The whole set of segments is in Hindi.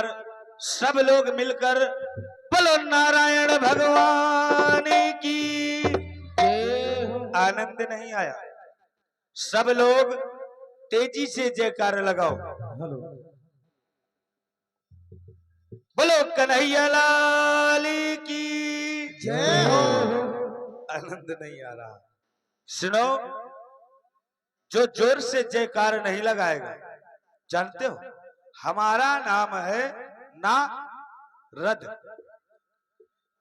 बार सब लोग मिलकर बोलो नारायण भगवान की। आनंद नहीं आया? सब लोग तेजी से जयकार लगाओ। बोलो कन्हैया लाल की जय हो। आनंद नहीं आ रहा? सुनो, जो जोर से जयकार नहीं लगाएगा, जानते हो हमारा नाम है ना रद्द।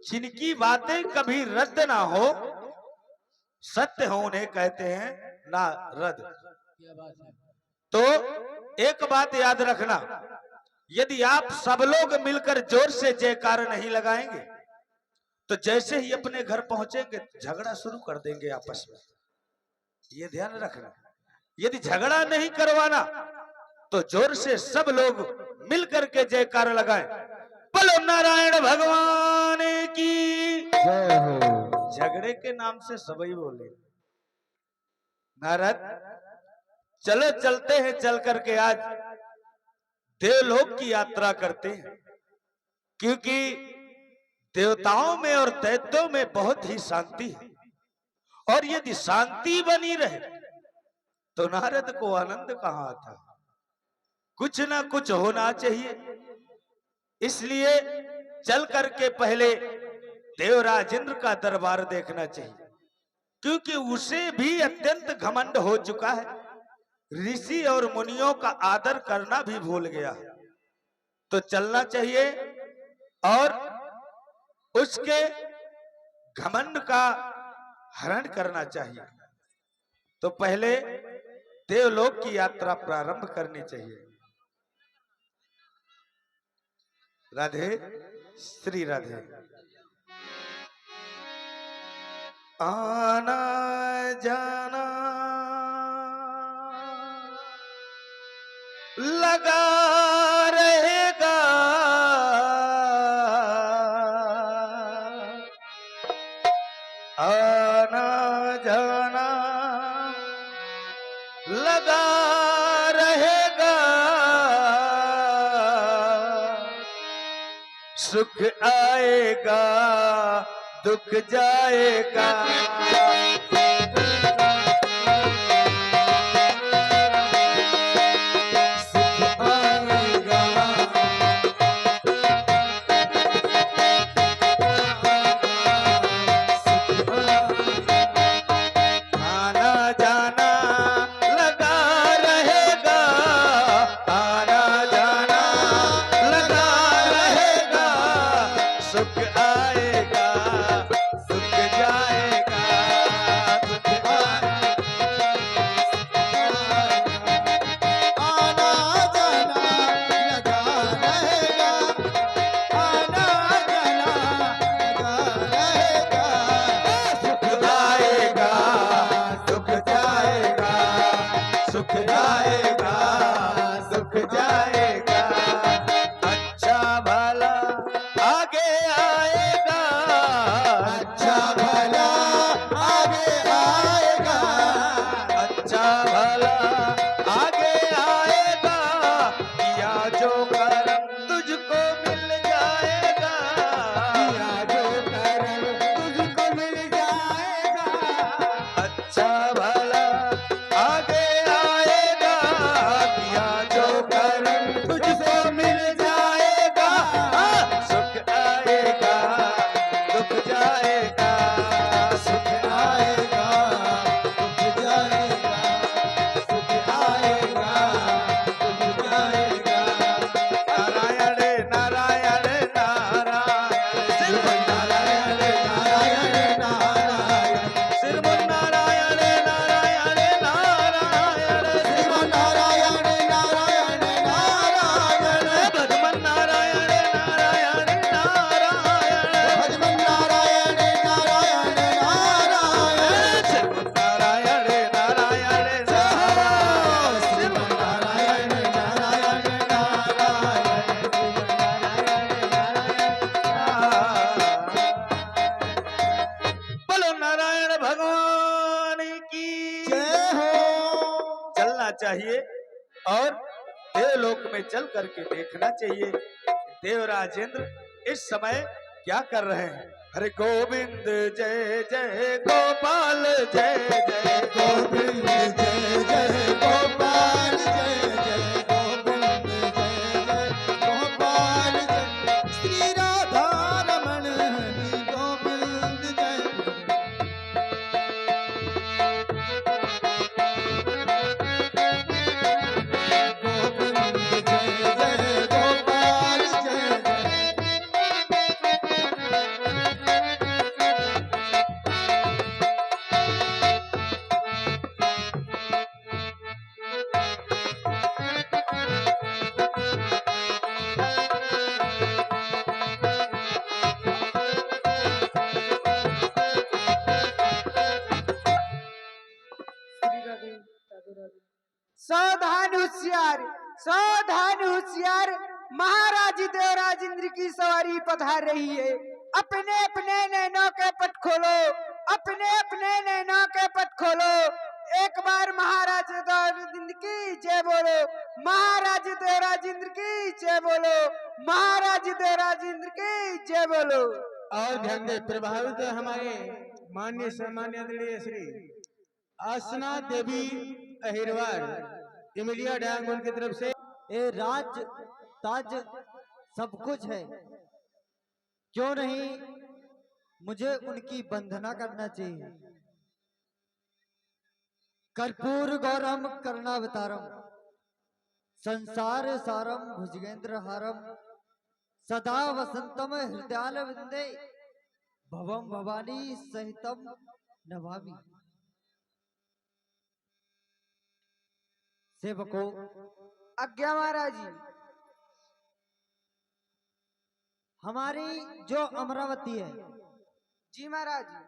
जिनकी बातें कभी रद्द ना हो, सत्य हो, उन्हें कहते हैं ना रद्द। तो एक बात याद रखना, यदि आप सब लोग मिलकर जोर से जयकार नहीं लगाएंगे तो जैसे ही अपने घर पहुंचेंगे झगड़ा शुरू कर देंगे आपस में। ये ध्यान रखना, यदि झगड़ा नहीं करवाना तो जोर से सब लोग मिलकर के जयकार लगाएं। बोलो नारायण भगवान की जय हो। झगड़े के नाम से सबई बोले। नारद, चलो चलते हैं, चल करके आज देवलोक की यात्रा करते हैं, क्योंकि देवताओं में और दैत्यों में बहुत ही शांति है, और यदि शांति बनी रहे तो नारद को आनंद कहां आता? कुछ ना कुछ होना चाहिए। इसलिए चल करके पहले देवराज इंद्र का दरबार देखना चाहिए, क्योंकि उसे भी अत्यंत घमंड हो चुका है, ऋषि और मुनियों का आदर करना भी भूल गया। तो चलना चाहिए और उसके घमंड का हरण करना चाहिए। तो पहले देवलोक की यात्रा प्रारंभ करनी चाहिए। राधे श्री राधे। आना जाना लगा रहेगा, आना जाना लगा रहेगा, सुख आएगा दुख जाएगा। चाहिए और देवलोक में चल करके देखना चाहिए देवराजेंद्र इस समय क्या कर रहे हैं? हरे गोविंद जय जय गोपाल जय जय गोविंद जय जय गोपाल जय जय गोविंद जय जय गोपाल जय श्री राधा रमण हरि गोविंद जय गोविंद जय जय गोपाल जय जय सावधान होशियार, सावधान होशियार। महाराज देवराज इंद्र की सवारी पधार रही है। अपने अपने नैनों के पट खोलो, अपने अपने नैनों के पट खोलो। एक बार महाराज देवराज इंद्र की जय बोलो, महाराज देवराज इंद्र की जय बोलो, महाराज देवराज इंद्र की जय बोलो। और ध्यान दे, प्रभावित हमारे माननीय सम्मान्य आदरणीय श्री आसना देवी अहिरवार इमिलिया डांग उनकी तरफ से ए राज ताज सब कुछ है, क्यों नहीं मुझे उनकी वंदना करना चाहिए। कर्पूर गौरम करुणावतारम संसार सारम भुजगेंद्र हारम सदा वसंतम हृदयाल विंदे भवम भवानी सहितम नमामि। सेवकों, आज्ञा महाराज जी। हमारी जो अमरावती है, जी महाराज जी।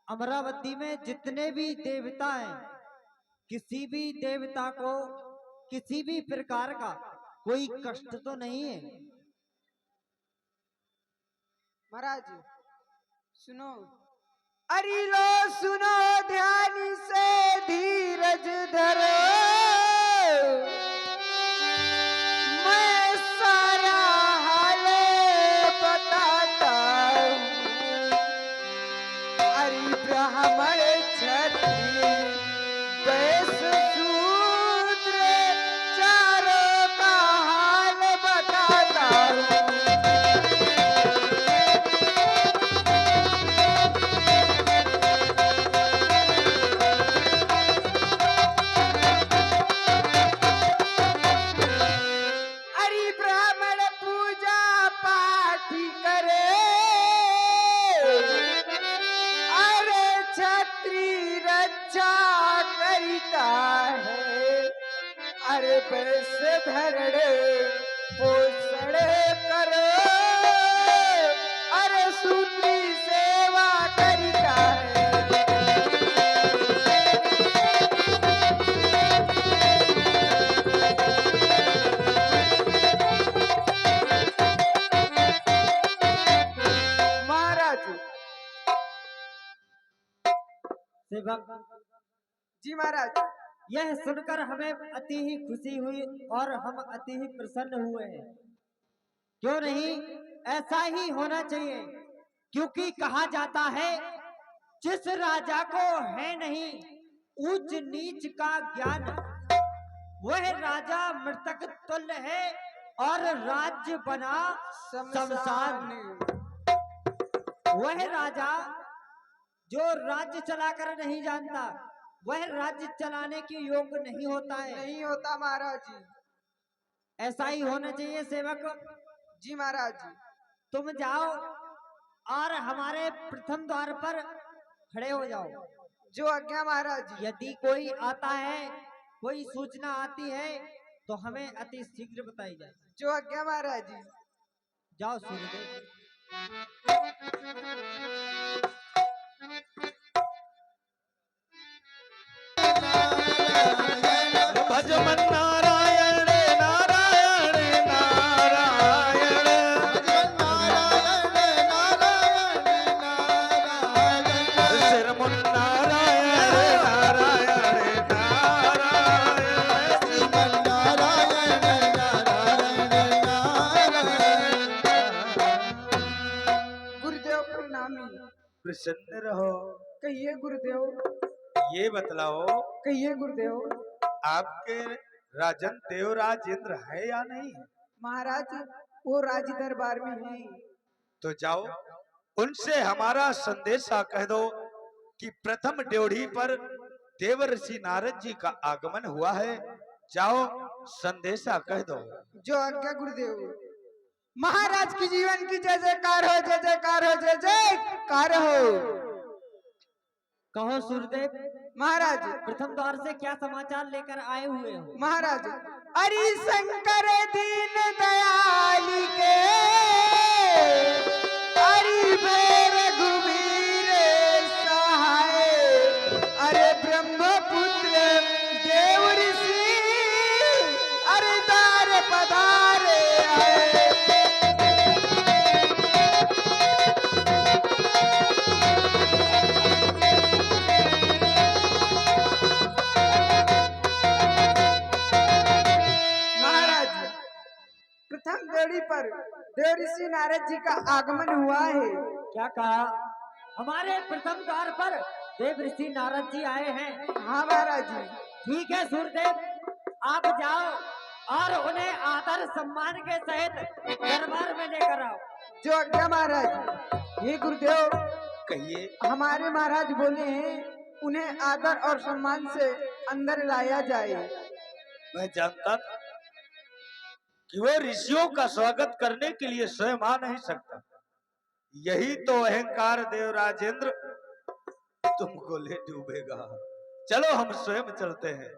अमरावती में जितने भी देवता हैं, किसी भी देवता को किसी भी प्रकार का कोई कष्ट तो नहीं है। महाराज जी सुनो, अरे लो सुनो ध्यान से धीरज धरो, मैं सारा हाल बताता हूँ। अरे ब्राह्मण क्षत्रिय वैश्य शूद्र चारों का हाल बताता हूँ। अरे ब्राह्मण पूजा पाठ करे, अरे छत्री रक्षा करता है, अरे वैश्य धरण पोषण करो, अरे सूत्री सेवा करता है। महाराज सेवक, जी महाराज। यह सुनकर हमें अति ही खुशी हुई और हम अति ही प्रसन्न हुए हैं। क्यों नहीं, ऐसा ही होना चाहिए, क्योंकि कहा जाता है जिस राजा को है नहीं ऊंच नीच का ज्ञान, वह राजा मृतक तुल्य है और राज्य बना शमशान। वह राजा जो राज्य चलाकर नहीं जानता, वह राज्य चलाने के योग्य नहीं होता है। नहीं होता महाराज जी। ऐसा ही होना चाहिए सेवक। जी महाराज जी। तुम जाओ और हमारे प्रथम द्वार पर खड़े हो जाओ। जो आज्ञा महाराज जी। यदि कोई आता है, कोई सूचना आती है तो हमें अति शीघ्र बताई जाए। जो आज्ञा महाराज जी। जाओ सूर्यदेव। भजमन नारायण नारायण नारायण सिरमुन नारायण नारायण नारायण स्वामी। प्रसन्न रहो। कहिए गुरुदेव, ये बतलाओ, कहिए गुरुदेव। आपके राजन देवराज इंद्र है या नहीं? महाराज वो राज दरबार में है। तो जाओ उनसे हमारा संदेशा कह दो कि प्रथम ड्योढ़ी पर देवर्षि नारद जी का आगमन हुआ है। जाओ संदेशा कह दो। जो आज्ञा गुरुदेव। महाराज की जीवन की जय जयकार हो, जय जयकार हो, जय जयकार हो। कहो सूर्यदेव, महाराज प्रथम द्वार से क्या समाचार लेकर आए हुए हो? महाराज हरि शंकर दीन दयाल के हरि बेर रघुवीर सहाय। अरे ब्रह्मपुत्र देव ऋषि अरे दार पधारे आए। प्रथम ड्योढ़ी पर देवर्षि नारद जी का आगमन हुआ है। क्या कहा? हमारे प्रथम द्वार पर देव ऋषि नारद जी आए हैं। हाँ महाराज जी। ठीक है सूर्यदेव, आप जाओ और उन्हें आदर सम्मान के सहित दरबार में लेकर आओ। जो आज्ञा महाराज। हे गुरुदेव, कहिए। हमारे महाराज बोले हैं उन्हें आदर और सम्मान से अंदर लाया जाए। मैं जानता था कि वो ऋषियों का स्वागत करने के लिए स्वयं आ नहीं सकता। यही तो अहंकार देवराजेंद्र तुमको ले डूबेगा। चलो हम स्वयं चलते हैं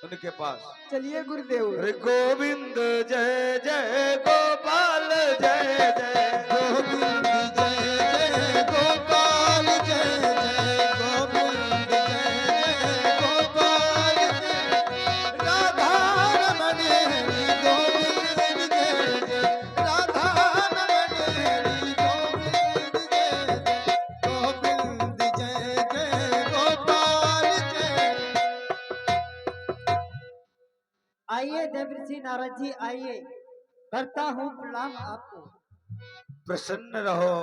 उनके पास। चलिए गुरुदेव। हरि गोविंद जय जय गोपाल जय जय गोविंद जय जय गोपाल जय जय गोविंद जय जय गोपाल जय राधा रमण हरि गोविंद जय जय राधा रमण हरि गोविंद जय जय गोविंद जय जय गोपाल जय। आइए देवर्षि नारद जी, आइए, करता हूँ प्रणाम आपको। प्रसन्न रहो,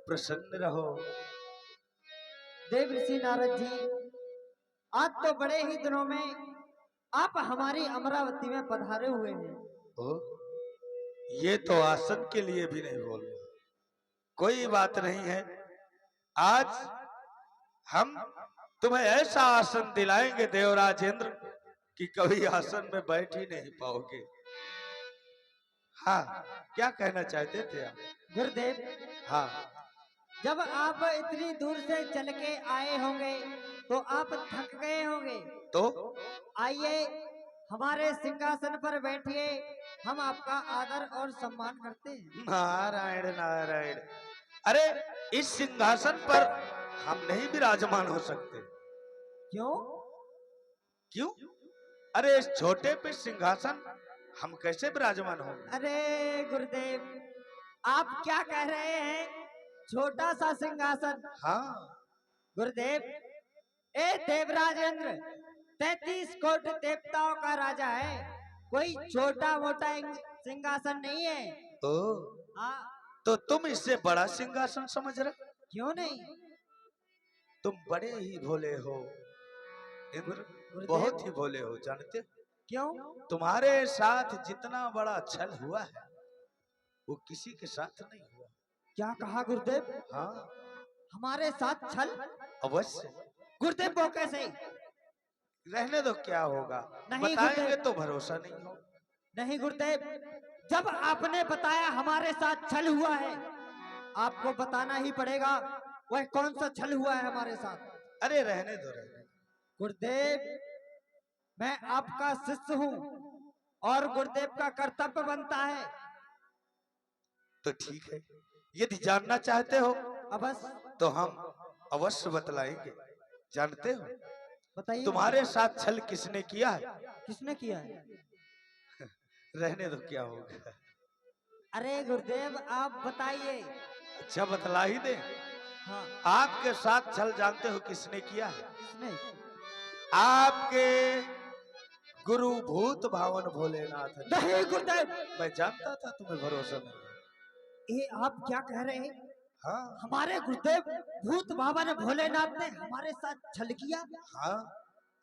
प्रसन्न रहो। देवर्षि नारद जी, आज तो बड़े ही दिनों में आप हमारी अमरावती में पधारे हुए हैं। ओ, ये तो आसन के लिए भी नहीं बोल रहे। कोई बात नहीं है, आज हम तुम्हें ऐसा आसन दिलाएंगे देवराजेंद्र कि कभी आसन में बैठ ही नहीं पाओगे। हाँ, क्या कहना चाहते थे आप? गुरुदेव, हाँ, जब आप इतनी दूर से चल के आए होंगे तो आप थक गए होंगे। तो आइए हमारे सिंहासन पर बैठिए, हम आपका आदर और सम्मान करते हैं। नारायण नारायण। अरे इस सिंहासन पर हम नहीं विराजमान हो सकते। क्यों? क्यों? अरे इस छोटे पे सिंहासन हम कैसे विराजमान होंगे? अरे गुरुदेव, आप क्या कह रहे हैं? छोटा सा सिंहासन? हाँ गुरुदेव, ए देवराजेंद्र 33 कोटि देवताओं का राजा है, कोई छोटा मोटा सिंहासन नहीं है। ओ, हाँ। तो तुम इससे बड़ा सिंहासन समझ रहे? क्यों नहीं? तुम बड़े ही भोले हो इंद्र, बहुत ही भोले हो। जानते हो? क्यों? तुम्हारे साथ जितना बड़ा छल हुआ है वो किसी के साथ नहीं हुआ। क्या कहा गुरुदेव? हाँ हमारे साथ छल? अवश्य। गुरुदेव वो कैसे? रहने दो, क्या होगा नहीं बताएंगे गुरुदेव। तो भरोसा नहीं हो। नहीं गुरुदेव, जब आपने बताया हमारे साथ छल हुआ है, आपको बताना ही पड़ेगा वह कौन सा छल हुआ है हमारे साथ। अरे रहने दो, रहने दो। गुरुदेव, मैं आपका शिष्य हूँ और गुरुदेव का कर्तव्य बनता है। तो ठीक है, यदि जानना चाहते हो अवश्य तो हम अवश्य बतलाएंगे। जानते हो बताइए। तुम्हारे साथ छल किसने किया है? किसने किया है? रहने दो, क्या होगा। अरे गुरुदेव आप बताइए। अच्छा बतला ही दे। हाँ। आपके साथ छल जानते हो किसने किया है? किसने? आपके गुरु भूत भावन भोलेनाथ ने। नहीं गुरुदेव। मैं जानता था तुम्हें भरोसा नहीं। ये आप क्या कह रहे हैं? हाँ हमारे गुरुदेव भूत बाबा ने भोलेनाथ ने हमारे साथ छल किया। हाँ,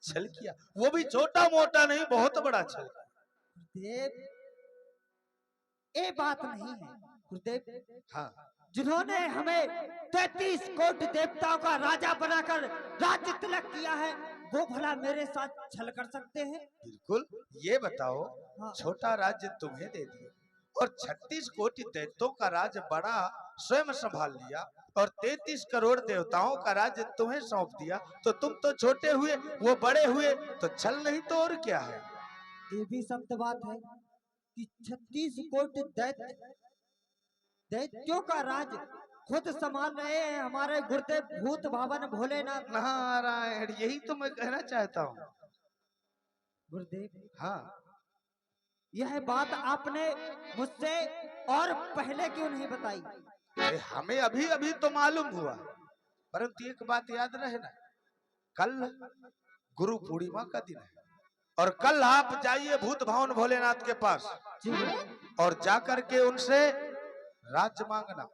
छल किया, वो भी छोटा मोटा नहीं, बहुत बड़ा छल। गुरुदेव ये बात नहीं है गुरुदेव, हाँ जिन्होंने हमें 33 कोटि देवताओं का राजा बनाकर राज्य तिलक किया है, वो भला मेरे साथ छल कर सकते हैं? बिल्कुल। ये बताओ, हाँ। छोटा राज्य तुम्हें दे दिया और 36 कोटि दैत्यों का राज्य बड़ा स्वयं संभाल लिया और 33 करोड़ देवताओं का राज्य तुम्हें सौंप दिया, तो तुम तो छोटे हुए, वो बड़े हुए, तो छल नहीं तो और क्या है? ये भी सत्य बात है कि 36 कोटि दैत्यों का राज खुद संभाल रहे हैं हमारे गुरुदेव भूत भावन भोलेनाथ। नारायण, यही तो मैं कहना चाहता हूँ। गुरुदेव हाँ, यह बात आपने मुझसे और पहले क्यों नहीं बताई? अरे हमें अभी अभी तो मालूम हुआ, परंतु एक बात याद रहे ना, कल गुरु पूर्णिमा का दिन है और कल आप जाइए भूत भवन भोलेनाथ के पास जी और जाकर के उनसे राज्य मांगना,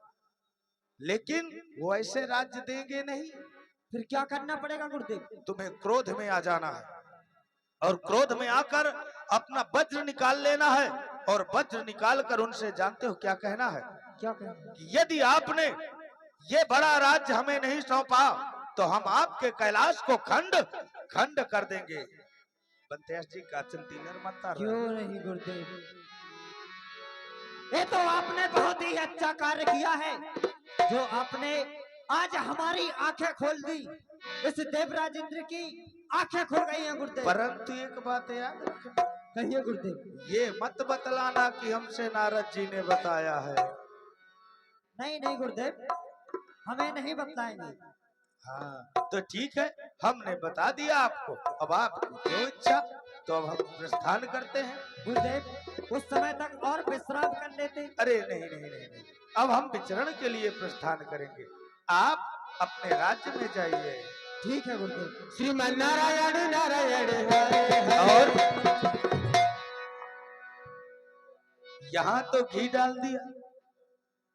लेकिन वो ऐसे राज्य देंगे नहीं। फिर क्या करना पड़ेगा गुरुदेव? तुम्हें क्रोध में आ जाना है और क्रोध में आकर अपना वज्र निकाल लेना है और वज्र निकाल कर उनसे, जानते हो क्या कहना है? क्या कहना? कि यदि आपने ये बड़ा राज्य हमें नहीं सौंपा तो हम आपके कैलाश को खंड खंड कर देंगे। बंतेश जी का चिंतन मत कर। क्यों नहीं गुरुदेव, ये तो आपने बहुत ही अच्छा कार्य किया है जो आपने आज हमारी आंखें खोल दी। इस देवराज इंद्र की आंखें खुल गई हैं गुरुदेव। परंतु एक बात याद रखें, कहिए गुरुदेव। ये मत बतलाना कि हमसे नारद जी ने बताया है। नहीं नहीं गुरुदेव, हमें नहीं बतलाएंगे। हाँ तो ठीक है, हमने बता दिया आपको, अब आपकी जो इच्छा, तो अब हम प्रस्थान करते हैं। गुरुदेव उस समय तक और विश्राम कर लेते। अरे नहीं नहीं नहीं नहीं, अब हम विचरण के लिए प्रस्थान करेंगे, आप अपने राज्य में जाइए। ठीक है गुरुदेव। श्रीमन नारायण नारायण हरे हरे। और यहाँ तो घी डाल दिया,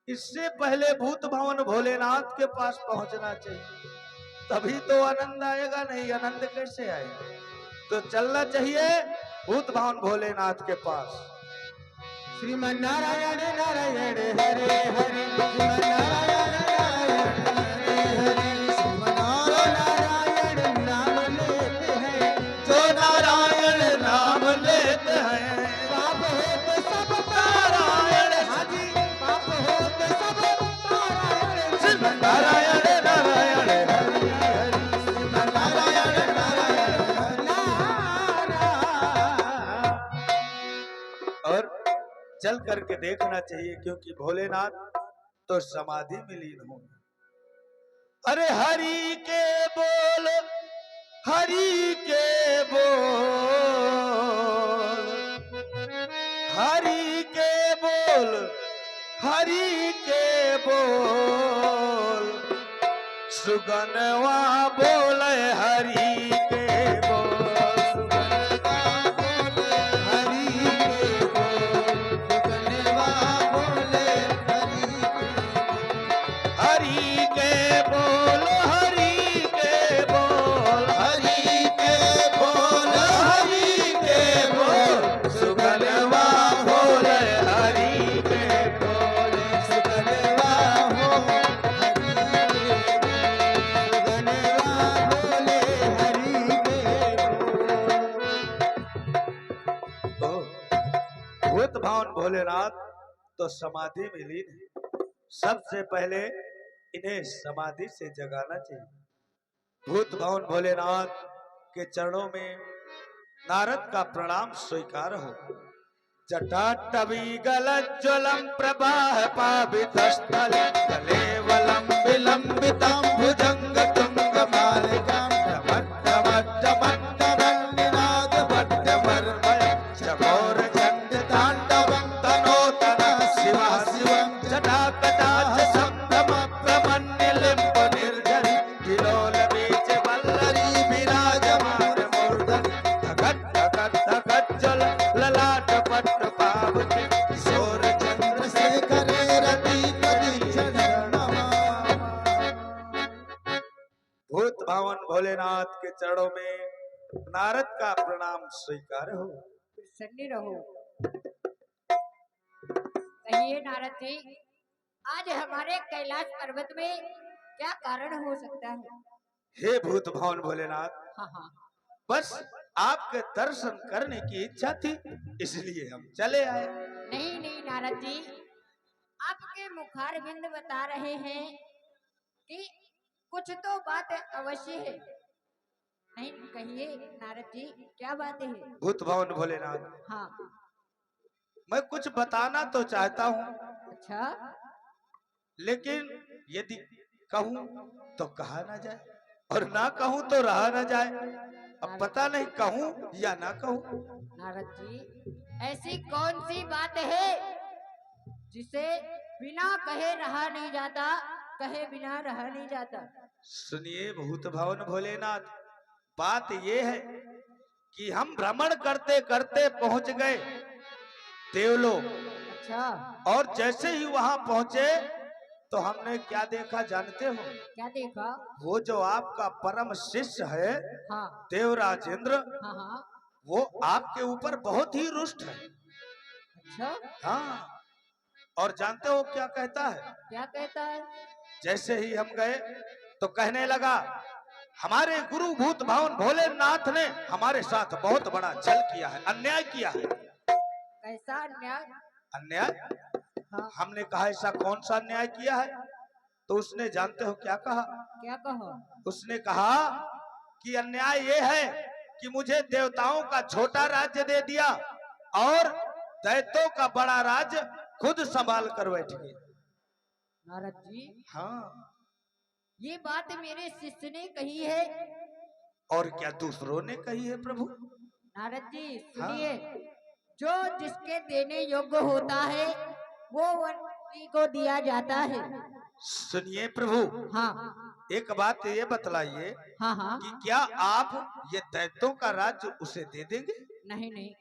इससे पहले भूत भवन भोलेनाथ के पास पहुंचना चाहिए, तभी तो आनंद आएगा, नहीं आनंद कैसे आएगा? तो चलना चाहिए भूत भवन भोलेनाथ के पास। श्रीमन नारायण नारायण हरे हरे। श्रीमन नारायण नारायण हरे हरे। श्रीमन नारायण नाम लेते हैं, जो नारायण नाम लेते हैं, पाप होत सब नारायण। हाजी पाप होत सब नारायण। श्रीमन नारायण नारायण हरि हरि। श्रीमन नारायण नारायण नारायण। और चल करके देखना चाहिए, क्योंकि भोलेनाथ तो समाधि में लीन हो। अरे हरि के बोल, हरि के बोल, हरि के बोल, हरि के बोल, सुगनवा बोले हरि के बोल, हरि के बोल, हरि के बोल, हरि के बोल, हरि के बोल, सुगनवा बोले हरि के बोल, सुगनवा हो भूत भवन भोलेनाथ तो समाधि में लीन है। सबसे पहले इन्हें समाधि से जगाना चाहिए। भूत भवन भोलेनाथ के चरणों में नारद का प्रणाम स्वीकार हो। जटाटवीगलज्ज्वलं प्रवाह पावितस्थल कलेवलं विलंबितं भुजंगतुंगमालिकां टमट्टमट्टमट्टमन्निनादभट्टमर्मयं चकोरचण्डताण्डवं तनोतनः शिवः शिवं जटाकटाच सम्भ्रमप्रमन्निलिम्बनिर्झरि विलोलबीच वल्लरी विराजमानमूर्धनि धगट् धगट् धगज्ज्वल ललाट पट्ट पावके किशोर चंद्रशेखरे रति कदीक्षण नमः। भावन भोलेनाथ के चरणों में नारद का प्रणाम स्वीकार हो। प्रसन्न रहो। कहिए नारद जी, आज हमारे कैलाश पर्वत में क्या कारण हो सकता है? हे भूत भावन भोलेनाथ, हाँ हाँ, बस आपके दर्शन करने की इच्छा थी, इसलिए हम चले आए। नहीं नहीं नारद जी, आपके मुखार बिंद बता रहे हैं कि कुछ तो बात अवश्य है। नहीं कहिए नारद जी, क्या बात है? भूत भावन भोलेनाथ, हाँ, मैं कुछ बताना तो चाहता हूँ, अच्छा, लेकिन यदि कहूँ तो कहा ना जाए और ना कहूँ तो रहा ना जाए। अब पता नहीं कहूँ या ना कहूँ। नारद जी, ऐसी कौन सी बात है जिसे बिना कहे रहा नहीं जाता, कहे बिना रहा नहीं जाता? सुनिए भूत भावन भोलेनाथ, बात ये है कि हम भ्रमण करते करते पहुंच गए देवलोक, अच्छा, और जैसे ही वहां पहुंचे तो हमने क्या देखा जानते हो? क्या देखा? वो जो आपका परम शिष्य है हाँ देवराज इंद्र, हाँ हाँ, वो आपके ऊपर बहुत ही रुष्ट है। अच्छा, हाँ, और जानते हो क्या कहता है? क्या कहता है? जैसे ही हम गए तो कहने लगा, हमारे गुरु भूत भावन भोलेनाथ ने हमारे साथ बहुत बड़ा छल किया है, अन्याय किया है। कैसा अन्याय? अन्याय? हाँ, हमने कहा ऐसा कौन सा अन्याय किया है? तो उसने जानते हो क्या कहा? क्या कहा? उसने कहा कि अन्याय ये है कि मुझे देवताओं का छोटा राज्य दे दिया और दैत्यों का बड़ा राज्य खुद संभाल कर बैठ गए। नारद जी, हाँ, ये बात मेरे शिष्य ने कही है। और क्या दूसरों ने कही है प्रभु? नारद जी सुनिए, जो जिसके देने योग्य होता है वो उसी को दिया जाता है। सुनिए प्रभु, हाँ एक बात ये बतलाइए हाँ हाँ, कि क्या आप ये दैत्यों का राज्य उसे दे देंगे? नहीं नहीं,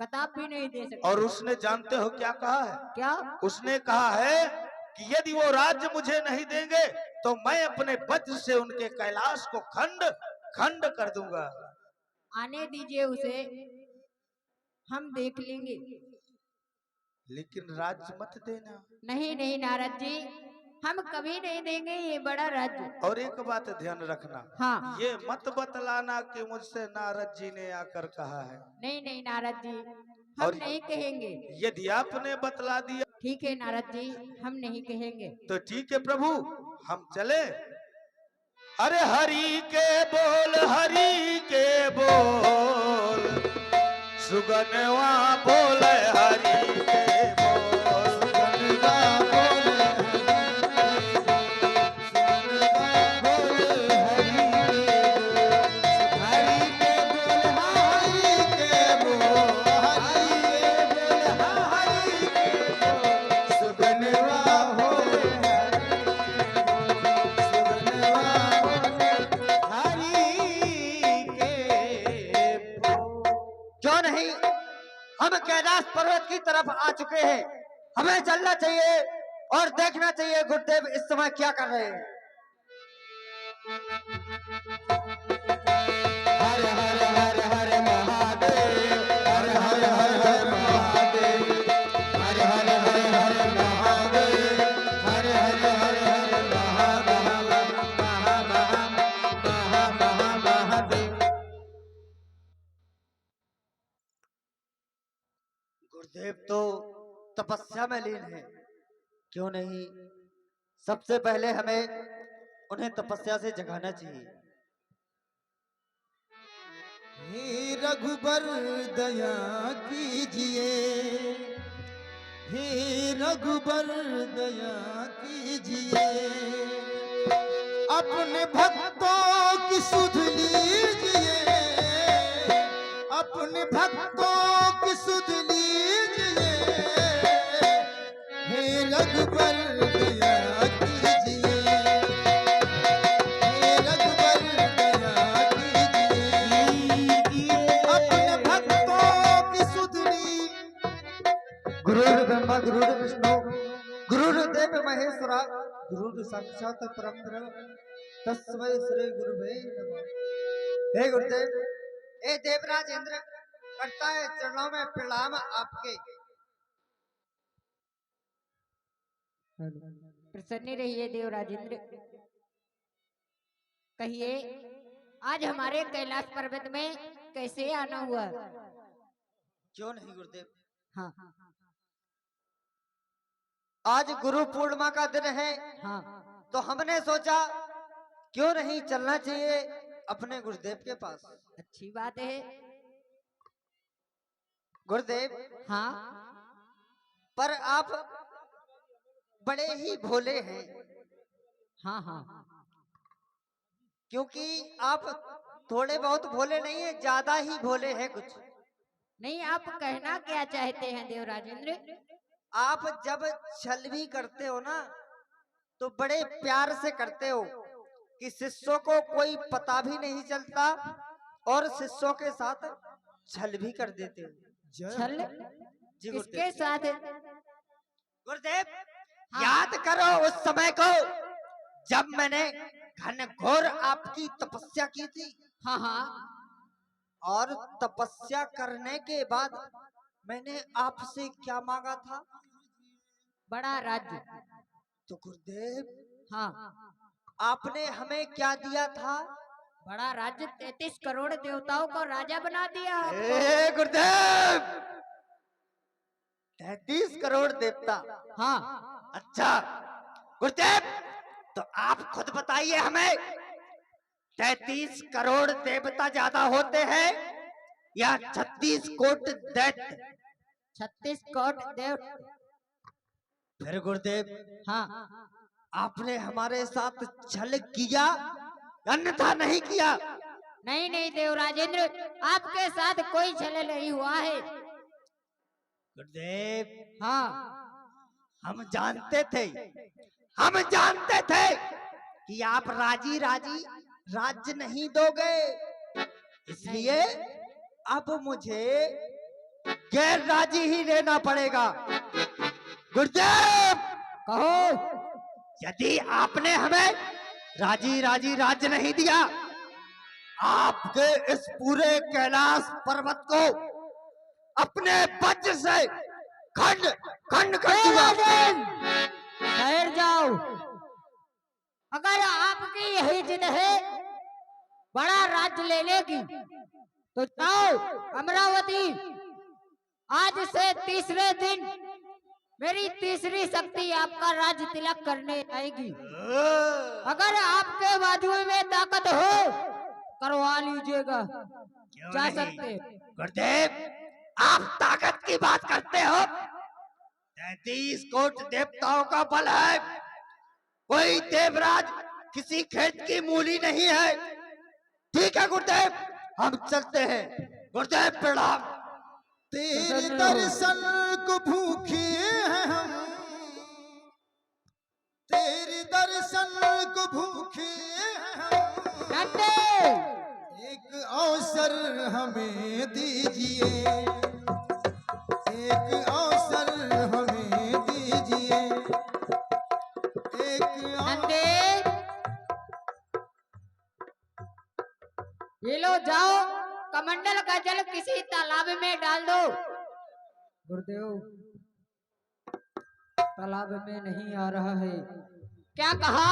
कताब भी नहीं दे सकते। और उसने जानते हो क्या कहा है? क्या? उसने कहा है कि यदि वो राज्य मुझे नहीं देंगे तो मैं अपने वज्र से उनके कैलाश को खंड खंड कर दूंगा। आने दीजिए उसे, हम देख लेंगे। लेकिन राज्य मत देना। नहीं नहीं नारद जी, हम कभी नहीं देंगे ये बड़ा राज्य। और एक बात ध्यान रखना, हाँ, ये मत बतलाना कि मुझसे नारद जी ने आकर कहा है। नहीं नहीं नारद जी, हम और नहीं कहेंगे। यदि आपने बतला दिया ठीक है नारद जी, हम नहीं कहेंगे। तो ठीक है प्रभु, हम चले। अरे हरि के बोल, हरि के बोल, सुगनवा बोले हरि के बोल, सुगनवा बोले क्यों नहीं, हम कैलाश पर्वत की तरफ आ चुके हैं। हमें चलना चाहिए और देखना चाहिए गुरुदेव इस समय क्या कर रहे हैं। हर हर हर हर महादेव, हर हर हर हर महादेव, हर हर हर हर महादेव, हर हर हर हर महादेव। गुरुदेव तो तपस्या में लीन है, क्यों नहीं सबसे पहले हमें उन्हें तपस्या से जगाना चाहिए। हे रघुबर दया कीजिए, हे रघुबर दया कीजिए, अपने भक्तों की सुध लीजिए, अपने भक्तों की सुध लीजिए, हे रघुबर दया कीजिए, हे रघुबर दया कीजिए, अपने भक्तों की सुध लीजिए। गुरुर् ब्रह्मा गुरुर् विष्णु गुरुर्देव महेश्वरा गुरुर् साक्षात परम ब्रह्म तस्मै श्री गुरुवे नमः। हे गुरुदेव, हे देवराज इंद्र करता है चरणों में प्रणाम आपके। प्रसन्न रहिए देवराजेंद्र। कहिए आज हमारे कैलाश पर्वत में कैसे आना हुआ? क्यों नहीं गुरुदेव, हाँ आज गुरु पूर्णिमा का दिन है, हाँ तो हमने सोचा क्यों नहीं चलना चाहिए अपने गुरुदेव के पास। अच्छी बात है। गुरुदेव, हाँ पर आप बड़े ही भोले हैं, हाँ हाँ क्योंकि आप थोड़े बहुत भोले नहीं है, ज्यादा ही भोले हैं कुछ। नहीं, आप कहना क्या चाहते हैं देवराजेंद्र? आप जब छल भी करते हो ना, तो बड़े प्यार से करते हो कि शिष्यों को कोई पता भी नहीं चलता, और शिष्यों के साथ छल भी कर देते हो। छल जी किसके गुरुदेव। साथ? गुरुदेव, हाँ। याद करो उस समय को जब मैंने घनघोर आपकी तपस्या की थी, हाँ हाँ और तपस्या करने के बाद मैंने आपसे क्या मांगा था? बड़ा राज्य। तो गुरुदेव, हाँ आपने हमें क्या दिया था? बड़ा राज्य, 33 करोड़ देवताओं को राजा बना दिया आपको। ए गुरुदेव, 33 करोड़ देवता। हाँ अच्छा गुरुदेव, तो आप खुद बताइए हमें, 33 करोड़ देवता ज्यादा होते हैं या 36 कोट दैत्य? 36 कोट देव। फिर गुरुदेव, हाँ आपने हमारे साथ छल किया अन्यथा नहीं किया? नहीं नहीं देवराजेंद्र, आपके साथ कोई छल नहीं हुआ है। गुरुदेव, हाँ हम जानते थे कि आप राजी राजी राज्य नहीं दोगे, इसलिए अब मुझे गैर राजी ही लेना पड़ेगा। गुरुदेव, कहो। यदि आपने हमें राजी राजी राज्य नहीं दिया, आपके इस पूरे कैलाश पर्वत को अपने वज्र से खंड खंड कर दूंगा। ठहर जाओ। अगर आपकी यही जिद है बड़ा राज्य लेने की, तो जाओ अमरावती। आज से तीसरे दिन मेरी तीसरी शक्ति आपका राज्य तिलक करने आएगी। अगर आपके बाजू में ताकत हो करवा लीजिएगा, जा सकते। गुरुदेव, आप ताकत की बात करते हो? 33 कोट देवताओं का बल है, कोई देवराज किसी खेत की मूली नहीं है। ठीक है गुरुदेव, हम चलते हैं। गुरुदेव प्रणाम। तेरे दर्शन को भूखे हैं हम, तेरे दर्शन को भूखे हैं हम। एक अवसर हमें दीजिए, एक अवसर हमें दीजिए, एक नंदे, ये लो जाओ, कमंडल का जल किसी तालाब में डाल दो। गुरुदेव, तालाब में नहीं आ रहा है। क्या कहा?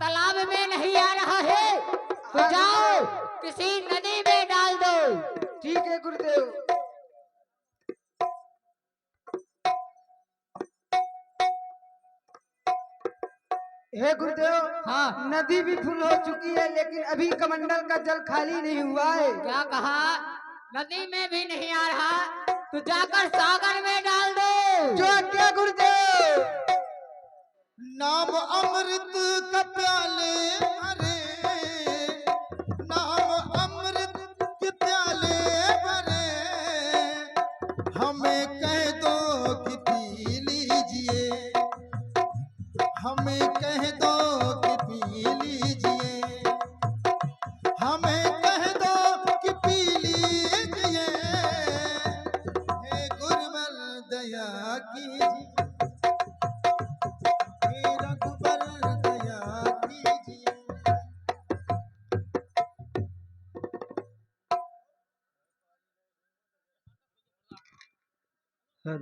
तालाब में नहीं आ रहा है, तो जाओ किसी नदी में डाल दो। ठीक है गुरुदेव। हे गुरुदेव, हाँ नदी भी फुल हो चुकी है, लेकिन अभी कमंडल का जल खाली नहीं हुआ है। क्या कहा? नदी में भी नहीं आ रहा, तो जाकर सागर में डाल दो। जो क्या गुरुदेव? नाम अमृत का प्याले, अरे नाम अमृत के प्याले भरे, हमें कह दो कि पी लीजिए, हमें कह दो कि पी लीजिए, हमें कह दो कि पी लीजिए। हे गुरुवर दया कीजिए, हे रघुवर दया ओए!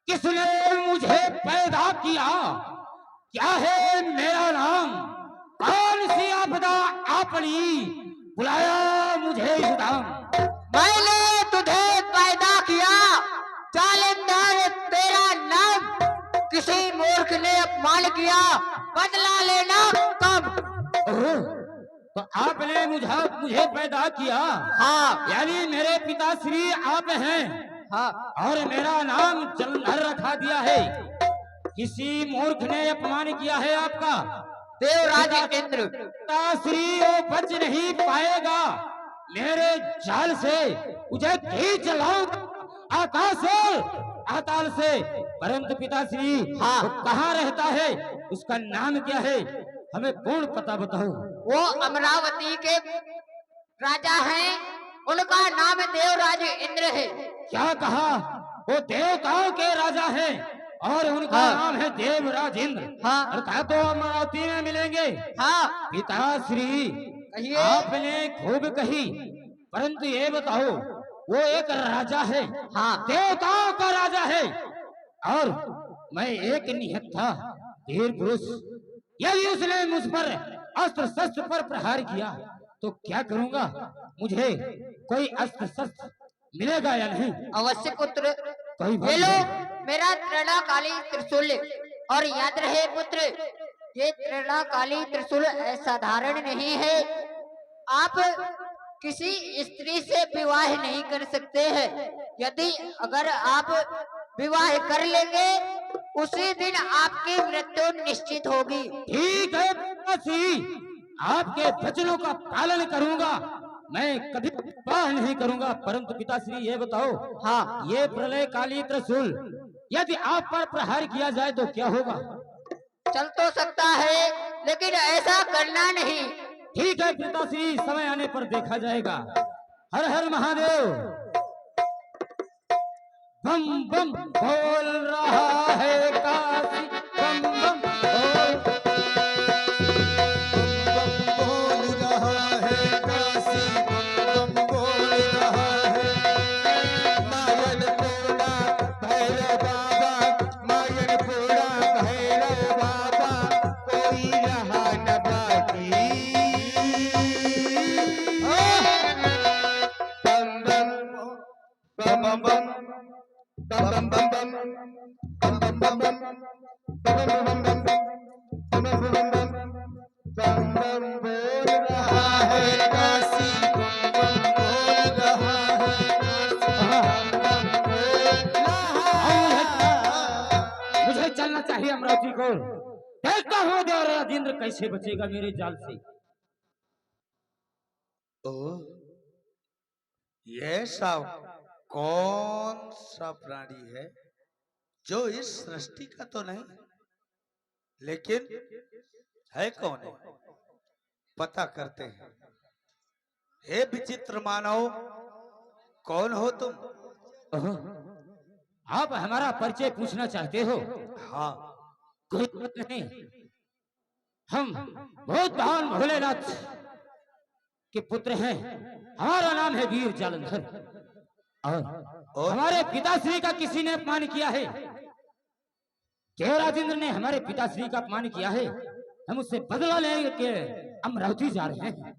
किसने मुझे पैदा किया? क्या है मेरा नाम? कौन सी आपदा आपने बुलाया मुझे इस धाम? मैंने तुझे पैदा किया, जालिमदार तेरा नाम। किसी मूर्ख ने अपमान किया, बदला लेना कब? ओह, तो आपने मुझे पैदा किया? हाँ यानी मेरे पिताश्री आप हैं हाँ और मेरा नाम जलंधर रखा दिया है। किसी मूर्ख ने अपमान किया है आपका। देवराज इंद्र। पिताश्री वो बच नहीं पाएगा मेरे जाल से। मुझे खींच लाऊं आकाश आताल से, परंतु पिताश्री हाँ। वो कहाँ रहता है? उसका नाम क्या है? हमें पूर्ण पता बताओ। वो अमरावती के राजा हैं, उनका नाम देवराज इंद्र है। क्या कहा? वो देवताओं के राजा हैं और उनका हाँ। नाम है देवराज इंद्र। हाँ। अर्थात तो अमरावती में मिलेंगे। हाँ पिताश्री कहिए। आपने खूब कही, परंतु ये बताओ वो एक राजा है, हाँ। देवताओं का राजा है और मैं एक निहत्था वीर पुरुष। यदि उसने मुझ पर अस्त्र शस्त्र पर प्रहार किया तो क्या करूंगा? मुझे कोई अस्त्र शस्त्र मिलेगा या नहीं? अवश्य पुत्र। कोई बात ये लो नहीं। मेरा त्रिणाकाली त्रिशूल, और याद रहे पुत्र, ये त्रिणाकाली त्रिशूल असाधारण नहीं है। आप किसी स्त्री से विवाह नहीं कर सकते हैं। यदि अगर आप विवाह कर लेंगे, उसी दिन आपकी मृत्यु निश्चित होगी। ठीक है पिताश्री, आपके वचनों का पालन करूंगा। मैं कभी विवाह नहीं करूंगा। परंतु पिताश्री ये बताओ, हाँ। ये प्रलय काली त्रिशूल यदि आप पर प्रहार किया जाए तो क्या होगा? चल तो सकता है, लेकिन ऐसा करना नहीं। ठीक है पिताश्री, समय आने पर देखा जाएगा। हर हर महादेव। बम बम बोल रहा है काशी, बम बम बोल रहा है काशी, बम बोल रहा है। मायनपुरा भैरव बाबा, मायनपुरा भैरव बाबा, कोई रहा न बाकी। बम बम बम बम बम बम बम बम बम बम बम बम बम बोल रहा है काशी, बम बोल रहा है। मुझे चलना चाहिए अमरावती को। देखता हूँ देवराज इंद्र कैसे बचेगा मेरे जाल से। ओ, ये सब कौन सा प्राणी है जो इस सृष्टि का तो नहीं, लेकिन है कौन है? पता करते हैं। हे विचित्र मानव, कौन हो तुम? आप हमारा परिचय पूछना चाहते हो? हाँ। कोई बात नहीं। हम बहुत महान भोलेनाथ के पुत्र हैं। हमारा नाम है वीर जालंधर और हमारे पिताश्री का किसी ने अपमान किया है। देवराज इंद्र ने हमारे पिताश्री का अपमान किया है। हम उससे बदला लेने के अमरावती जा रहे हैं।